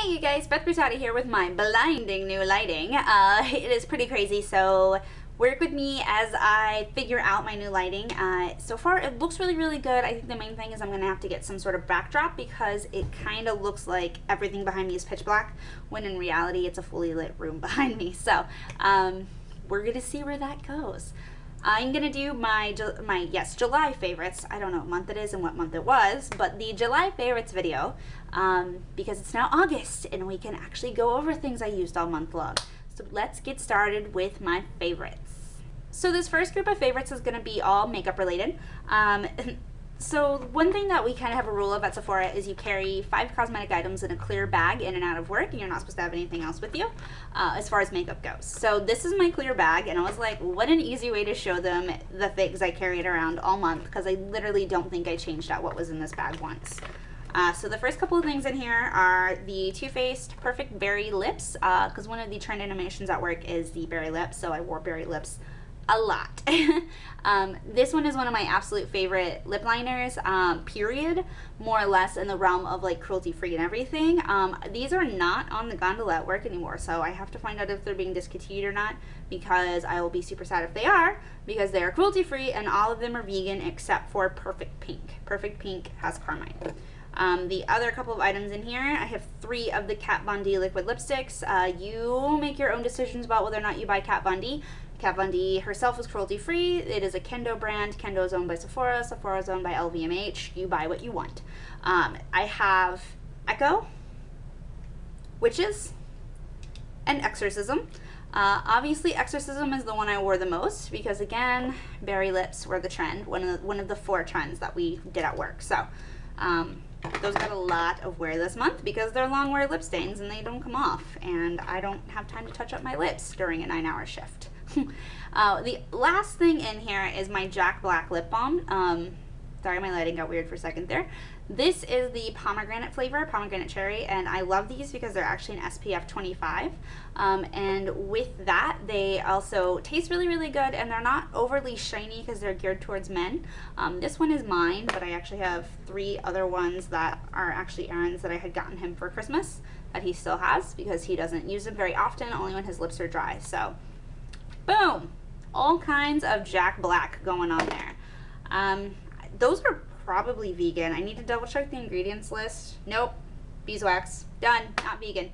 Hey you guys, Beth Brutati here with my blinding new lighting. It is pretty crazy, so work with me as I figure out my new lighting. So far it looks really good. I think the main thing is I'm going to have to get some sort of backdrop because it kind of looks like everything behind me is pitch black when in reality it's a fully lit room behind me. So we're going to see where that goes. I'm going to do my July favorites. I don't know what month it is and what month it was, but the July favorites video, because it's now August and we can actually go over things I used all month long. So let's get started with my favorites. So this first group of favorites is going to be all makeup related. So one thing that we kind of have a rule of at Sephora is you carry 5 cosmetic items in a clear bag in and out of work, and you're not supposed to have anything else with you as far as makeup goes. So this is my clear bag, and I was like, what an easy way to show them the things I carried around all month, because I literally don't think I changed out what was in this bag once. So the first couple of things in here are the Too Faced Perfect Berry Lips, because one of the trend animations at work is the berry lips, so I wore berry lips a lot. This one is one of my absolute favorite lip liners, period, more or less in the realm of like cruelty free and everything. These are not on the gondola at work anymore, so I have to find out if they're being discontinued or not, because I will be super sad if they are, because they are cruelty free and all of them are vegan except for Perfect Pink. Perfect Pink has carmine. The other couple of items in here, I have 3 of the Kat Von D liquid lipsticks. You make your own decisions about whether or not you buy Kat Von D. Kat Von D herself is cruelty free. It is a Kendo brand. Kendo is owned by Sephora. Sephora is owned by LVMH. You buy what you want. I have Echo, Witches, and Exorcism. Obviously Exorcism is the one I wore the most because, again, berry lips were the trend, one of the 4 trends that we did at work. So those got a lot of wear this month because they're long wear lip stains and they don't come off, and I don't have time to touch up my lips during a 9-hour shift. The last thing in here is my Jack Black lip balm. Sorry, my lighting got weird for a second there. This is the pomegranate flavor, pomegranate cherry, and I love these because they're actually an SPF 25. And with that, they also taste really good, and they're not overly shiny because they're geared towards men. This one is mine, but I actually have 3 other ones that are actually Aaron's that I had gotten him for Christmas that he still has because he doesn't use them very often, only when his lips are dry. So boom, all kinds of Jack Black going on there. Those are probably vegan. I need to double check the ingredients list. Nope, beeswax, done, not vegan.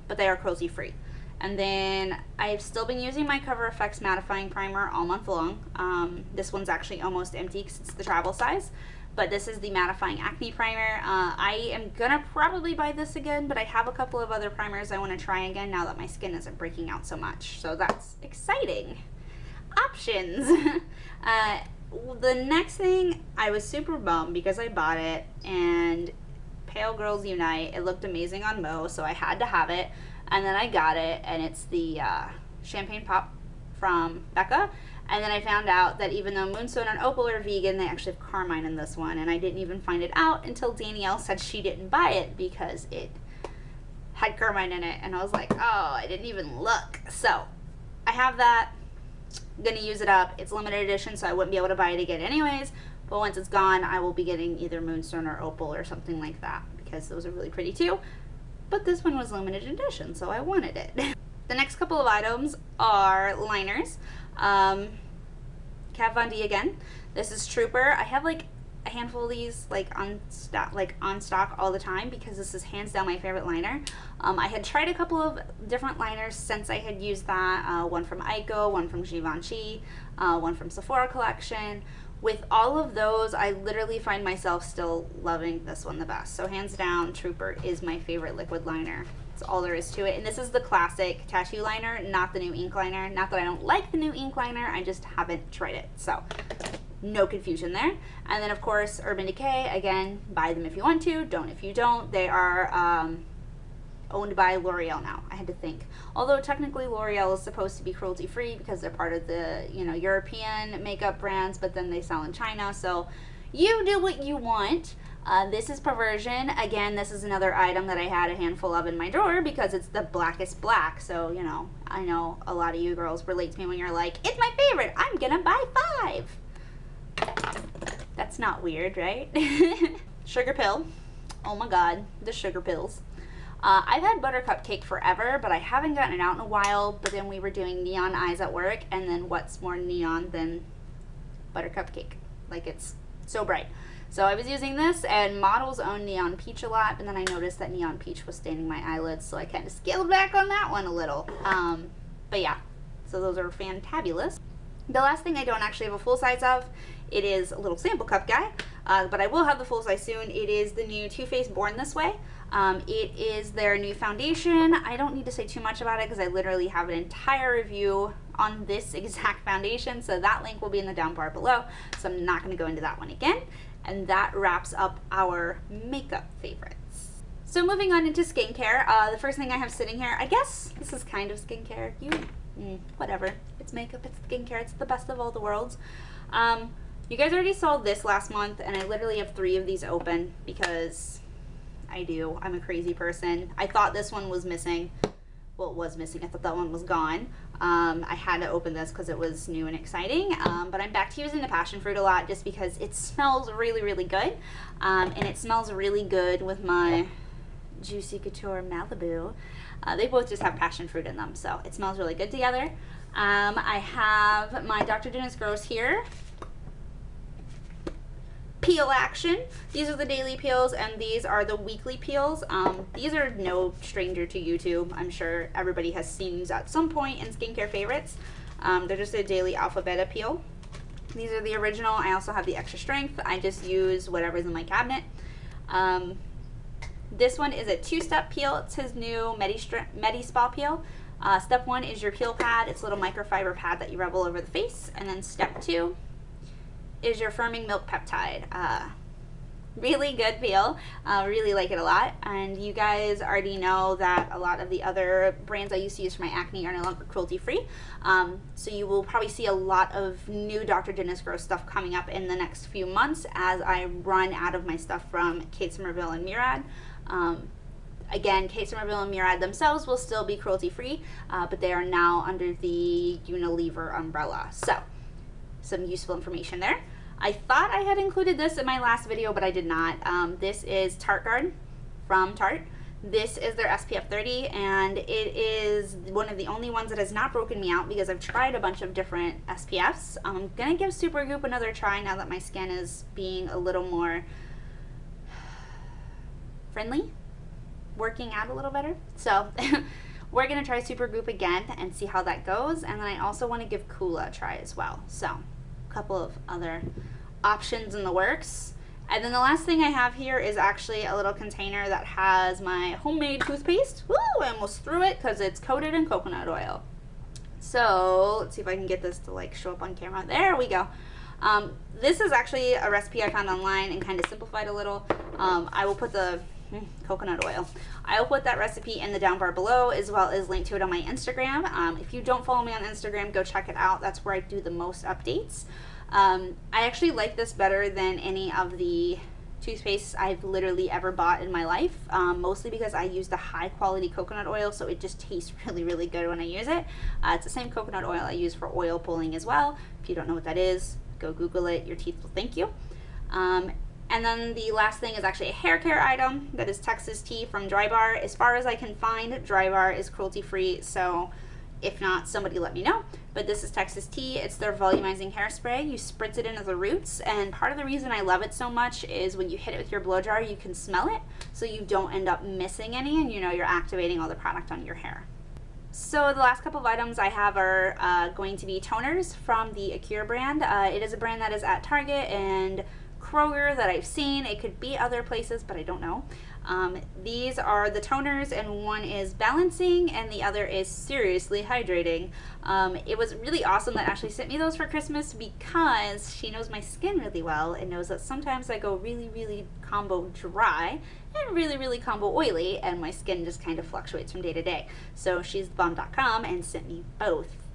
But they are cruelty free. And then I've still been using my Cover FX Mattifying Primer all month long. This one's actually almost empty because it's the travel size. But this is the Mattifying Acne Primer. I am gonna probably buy this again, but I have a couple of other primers I want to try again now that my skin isn't breaking out so much. So that's exciting. Options. The next thing, I was super bummed because I bought it, and Pale Girls Unite, it looked amazing on Mo, so I had to have it, and then I got it, and it's the Champagne Pop from Becca. And then I found out that even though Moonstone and Opal are vegan, they actually have carmine in this one, and I didn't even find it out until Danielle said she didn't buy it because it had carmine in it, and I was like, oh, I didn't even look. So I have that. I'm gonna use it up. It's limited edition, so I wouldn't be able to buy it again anyways, but once it's gone, I will be getting either Moonstone or Opal or something like that because those are really pretty too. But this one was limited edition, so I wanted it. The next couple of items are liners. Kat Von D again. This is Trooper. I have like a handful of these on stock all the time because this is hands down my favorite liner. I had tried a couple of different liners since I had used that. One from Aiko, one from Givenchy, one from Sephora collection. With all of those, I literally find myself still loving this one the best. So hands down, Trooper is my favorite liquid liner. That's all there is to it. And this is the classic tattoo liner, not the new ink liner. Not that I don't like the new ink liner, I just haven't tried it. So no confusion there. And then of course Urban Decay, again, buy them if you want to, don't if you don't. They are owned by L'Oreal now. I had to think. Although technically L'Oreal is supposed to be cruelty free because they're part of the, you know, European makeup brands, but then they sell in China, so you do what you want. This is Perversion. Again, this is another item that I had a handful of in my drawer because it's the blackest black. So, you know, I know a lot of you girls relate to me when you're like, it's my favorite, I'm gonna buy 5. That's not weird, right? Sugar Pill. Oh my god, the sugar pills. I've had Buttercup Cake forever, but I haven't gotten it out in a while. But then we were doing neon eyes at work, and then what's more neon than Buttercup Cake? Like, it's so bright. So I was using this, and models own Neon Peach a lot, and then I noticed that Neon Peach was staining my eyelids, so I kind of scaled back on that one a little. But yeah, so those are fantabulous. The last thing I don't actually have a full size of, it is a little sample cup guy, but I will have the full size soon. It is the new Too Faced Born This Way. It is their new foundation. I don't need to say too much about it because I literally have an entire review on this exact foundation, so that link will be in the down bar below, so I'm not going to go into that one again. And that wraps up our makeup favorites. So moving on into skincare, the first thing I have sitting here, I guess this is kind of skincare. Whatever. It's makeup, it's skincare, it's the best of all the worlds. You guys already saw this last month, and I literally have 3 of these open because I'm a crazy person. I thought this one was missing. Well, it was missing. I thought that one was gone. I had to open this because it was new and exciting, but I'm back to using the passion fruit a lot just because it smells really, really good, and it smells really good with my Juicy Couture Malibu. They both just have passion fruit in them, so it smells really good together. I have my Dr. Dennis Gross here. Peel action. These are the daily peels, and these are the weekly peels. These are no stranger to YouTube. I'm sure everybody has seen these at some point in skincare favorites. They're just a daily alpha beta peel. These are the original. I also have the extra strength. I just use whatever's in my cabinet. This one is a 2-step peel. It's his new Medi Spa peel. Step 1 is your peel pad. It's a little microfiber pad that you rub all over the face. And then step 2 is your firming milk peptide. Really good peel. Really like it a lot. And you guys already know that a lot of the other brands I used to use for my acne are no longer cruelty free. So you will probably see a lot of new Dr. Dennis Gross stuff coming up in the next few months as I run out of my stuff from Kate Somerville and Murad. Again, Kate Somerville and Murad themselves will still be cruelty free, but they are now under the Unilever umbrella. So some useful information there. I thought I had included this in my last video, but I did not. This is Tarte Guard from Tarte. This is their SPF 30, and it is one of the only ones that has not broken me out because I've tried a bunch of different SPFs. I'm gonna give Supergoop another try now that my skin is being a little more friendly, working out a little better. So we're gonna try Supergoop again and see how that goes, and then I also want to give Kula a try as well. So a couple of other options in the works. And then the last thing I have here is actually a little container that has my homemade toothpaste. Woo! I almost threw it because it's coated in coconut oil. So let's see if I can get this to like show up on camera. There we go. This is actually a recipe I found online and kind of simplified a little. I will put the coconut oil. I will put that recipe in the down bar below, as well as link to it on my Instagram. If you don't follow me on Instagram, go check it out. That's where I do the most updates. I actually like this better than any of the toothpastes I've literally ever bought in my life, mostly because I use the high quality coconut oil, so it just tastes really, really good when I use it. It's the same coconut oil I use for oil pulling as well. If you don't know what that is, go Google it. Your teeth will thank you. And then the last thing is actually a hair care item that is Texas Tea from Drybar. As far as I can find, Drybar is cruelty free, so if not, somebody let me know. But this is Texas Tea. It's their volumizing hairspray. You spritz it into the roots, and part of the reason I love it so much is when you hit it with your blow dryer, you can smell it, so you don't end up missing any, and you know you're activating all the product on your hair. So the last couple of items I have are going to be toners from the Acure brand. It is a brand that is at Target and Kroger that I've seen. It could be other places, but I don't know. These are the toners, and one is balancing and the other is seriously hydrating. It was really awesome that Ashley sent me those for Christmas because she knows my skin really well and knows that sometimes I go really, really combo dry and really, really combo oily, and my skin just kind of fluctuates from day to day. So she's thebomb.com and sent me both,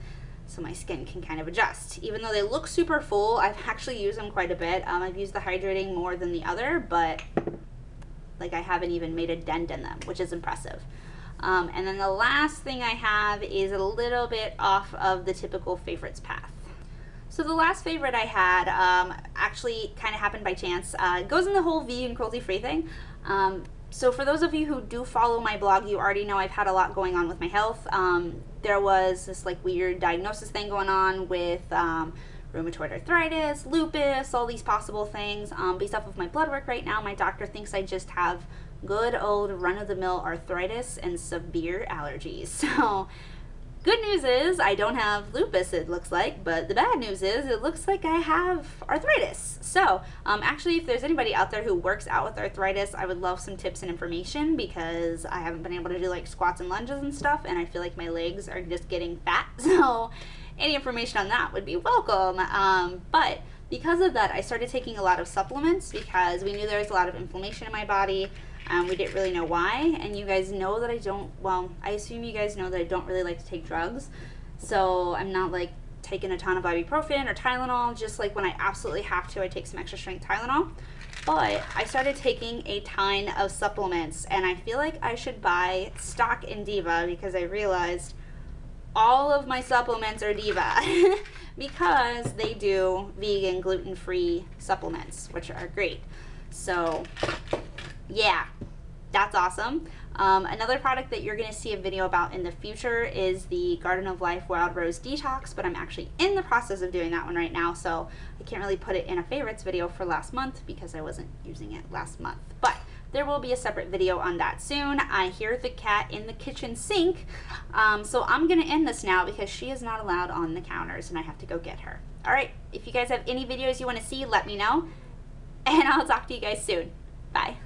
so my skin can kind of adjust. Even though they look super full, I've actually used them quite a bit. I've used the hydrating more than the other, but like I haven't even made a dent in them, which is impressive. And then the last thing I have is a little bit off of the typical favorites path. So the last favorite I had actually kind of happened by chance. It goes in the whole vegan cruelty-free thing. So for those of you who do follow my blog, you already know I've had a lot going on with my health. There was this like weird diagnosis thing going on with rheumatoid arthritis, lupus, all these possible things. Based off of my blood work right now, my doctor thinks I just have good old run-of-the-mill arthritis and severe allergies. So good news is I don't have lupus, it looks like, but the bad news is it looks like I have arthritis. So actually, if there's anybody out there who works out with arthritis, I would love some tips and information, because I haven't been able to do like squats and lunges and stuff, and I feel like my legs are just getting fat. So any information on that would be welcome. But because of that, I started taking a lot of supplements because we knew there was a lot of inflammation in my body. We didn't really know why, and you guys know that I don't, well, I assume you guys know that I don't really like to take drugs, so I'm not like taking a ton of ibuprofen or Tylenol. Just like when I absolutely have to, I take some extra strength Tylenol. But I started taking a ton of supplements, and I feel like I should buy stock in Diva, because I realized all of my supplements are Diva because they do vegan, gluten-free supplements, which are great. So yeah, that's awesome. Another product that you're going to see a video about in the future is the Garden of Life Wild Rose Detox, but I'm actually in the process of doing that one right now, so I can't really put it in a favorites video for last month because I wasn't using it last month. But there will be a separate video on that soon. I hear the cat in the kitchen sink, so I'm going to end this now because she is not allowed on the counters and I have to go get her. Alright, if you guys have any videos you want to see, let me know, and I'll talk to you guys soon. Bye.